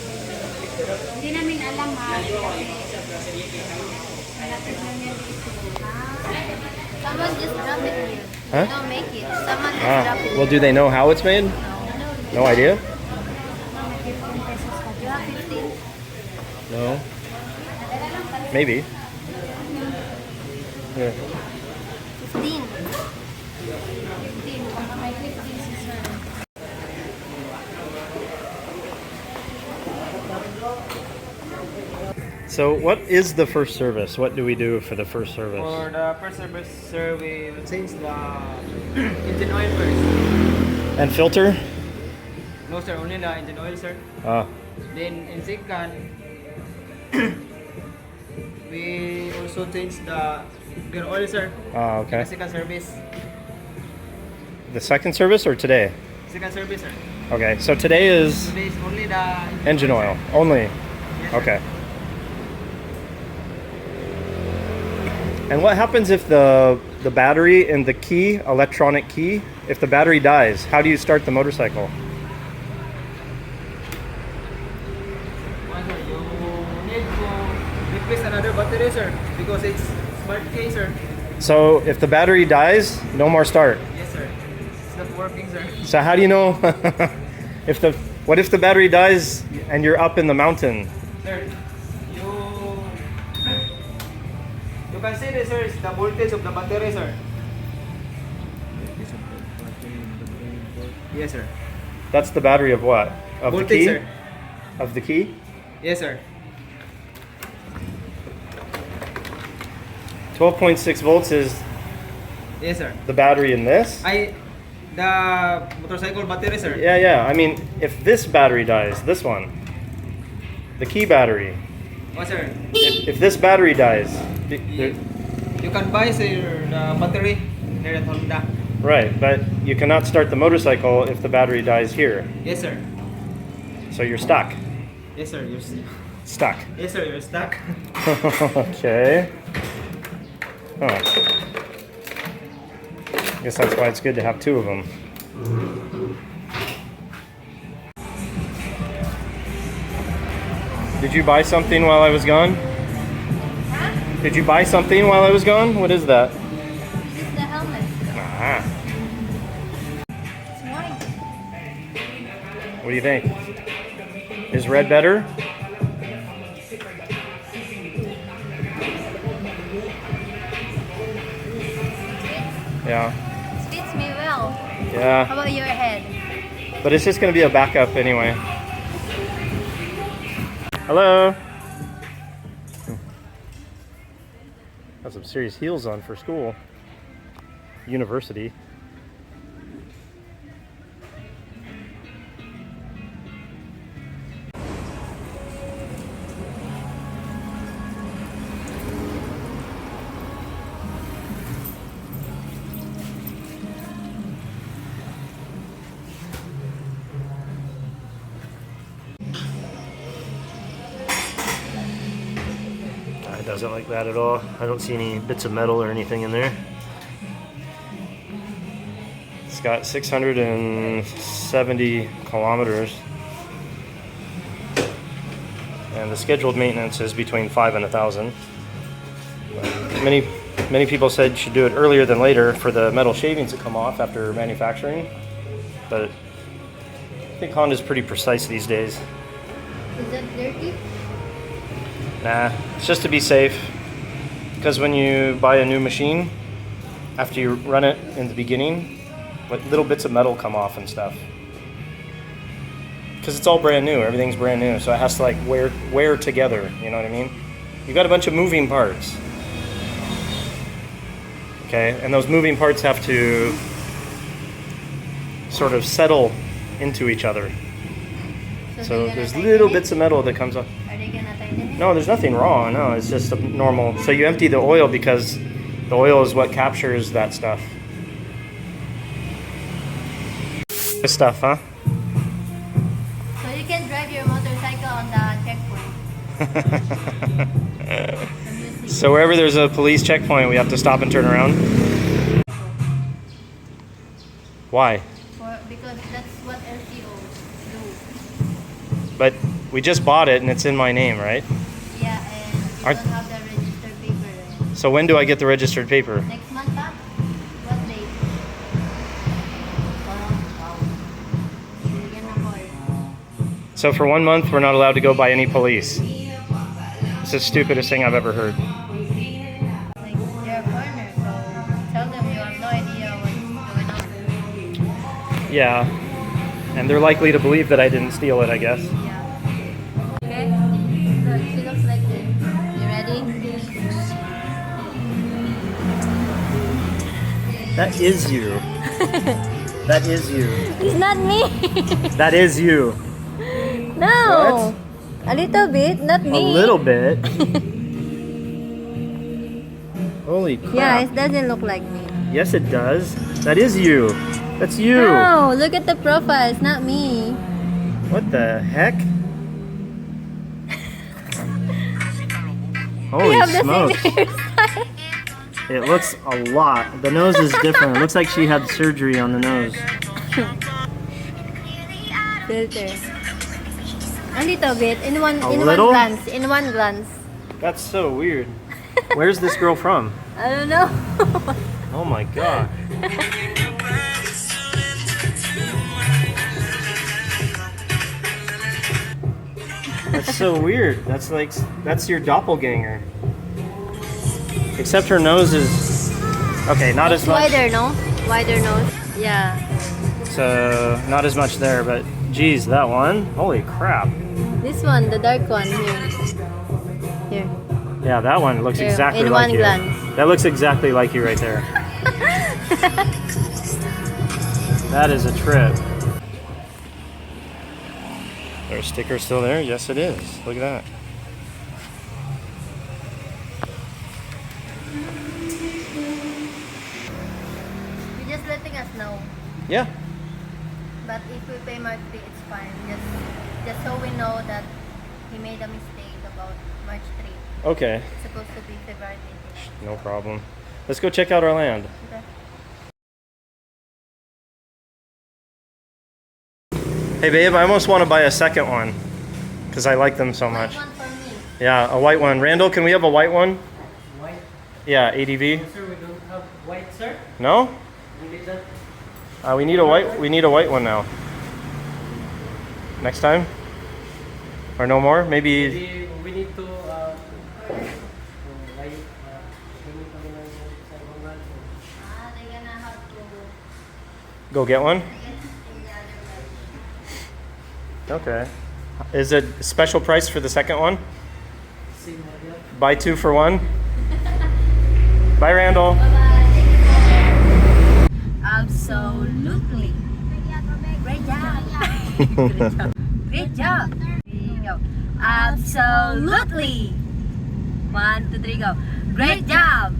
Hindi namin alam ha. Someone just drop it here. Huh? Don't make it. Someone just drop it. Well, do they know how it's made? No idea? You have 15? No. Maybe. Yeah. 15. 15. My 15 sister. So what is the first service? What do we do for the first service? For the first service, sir, we will change the engine oil first. And filter? No, sir, only the engine oil, sir. Ah. Then in second, we also change the gear oil, sir. Ah, okay. The second service. The second service or today? Second service, sir. Okay, so today is Today is only the engine oil only. Yes, sir. Okay. And what happens if the battery in the key, electronic key, if the battery dies, how do you start the motorcycle? One, sir, you need to replace another battery, sir, because it's smart key, sir. So if the battery dies, no more start. Yes, sir. It's not working, sir. So how do you know what if the battery dies and you're up in the mountain? Sir, you can see this, sir, is the voltage of the battery, sir. Yes, sir. That's the battery of what? Of Voltage, the key? sir. Of the key? Yes, sir. 12.6 volts is Yes, sir. the battery in this? The motorcycle battery, sir. Yeah. I mean, if this battery dies, this one, the key battery, Oh, sir. if this battery dies, You can buy, sir, the battery there at Honda. right, but you cannot start the motorcycle if the battery dies here. Yes, sir. So you're stuck. Yes, sir. You're Stuck. yes, sir. You're stuck. Okay. Huh. Guess that's why it's good to have two of them. Did you buy something while I was gone? Huh? Did you buy something while I was gone? What is that? This is the helmet. Ah. It's morning. What do you think? Is red better? Yeah. It fits me well. How Yeah. about your head? But it's just going to be a backup anyway. Hello. Got some serious heels on for school. University. It doesn't like that at all. I don't see any bits of metal or anything in there. It's got 670 kilometers. And the scheduled maintenance is between 5 and 1,000. Many people said you should do it earlier than later for the metal shavings to come off after manufacturing. But I think Honda's pretty precise these days. Is that dirty? Nah, it's just to be safe. Because when you buy a new machine, after you run it in the beginning, like little bits of metal come off and stuff. Because it's all brand new, everything's brand new, so it has to like wear together, you know what I mean? You got a bunch of moving parts. Okay, and those moving parts have to sort of settle into each other. So there's little bits of metal that comes off. Are they gonna tighten it? No, there's nothing wrong. No, it's just a normal. So you empty the oil because the oil is what captures that stuff. This stuff, huh? So you can drive your motorcycle on the checkpoint. So wherever there's a police checkpoint, we have to stop and turn around. Why? because that's what LTOs do. But we just bought it and it's in my name, right? Yeah, and you Aren't- don't have the registered paper. Eh? So when do I get the registered paper? Next month, pa? What date? Bigyan ako eh. So for 1 month, we're not allowed to go by any police. It's the stupidest thing I've ever heard. Like, they're a foreigner, so tell them you have no idea what's going on. Yeah. And they're likely to believe that I didn't steal it, I guess. Yeah. Okay? Look, she looks like this. You ready? That is you. That is you. It's not me! That is you. No! A little bit, not me. A little bit. Holy crap. Yeah, it doesn't look like me. Yes, it does. That is you. That's you. No, look at the profile. It's not me. What the heck? Holy We have the smokes. same hairstyle. It looks a lot. The nose is different. It looks like she had surgery on the nose. Filter. A little bit. In A one little? glance. In one glance. That's so weird. Where's this girl from? I don't know. Oh my god. That's so weird. That's your doppelganger. Except her nose is okay, not It's as much. wider, no? Wider nose. Yeah. So not as much there, but geez, that one. Holy crap. This one, the dark one here. Here. Yeah, that one looks Here, exactly in like one you. glance. That looks exactly like you right there. That is a trip. There's a sticker still there? Yes, it is. Look at that. You're just letting us know. Yeah. But if we pay March 3, it's fine. Just so we know that he made a mistake about March 3. Okay. It's supposed to be February 20. No problem. Let's go check out our land. Okay. Hey babe, I almost want to buy a second one because I like them so much. One for me. Yeah, a white one. Randall, can we have a white one? White? Yeah, ADV. Sir, we don't have white, sir. No? We need that. We need a white. We need a white one now. Next time? Or no more? Maybe. Maybe we need to They're gonna have to Go get one. get in the other way. Okay. Is it a special price for the second one? see model. Buy 2 for 1. Bye, Randall. Absolutely. Great job. Great job. Go. Absolutely. 1, 2, 3, go. Great job.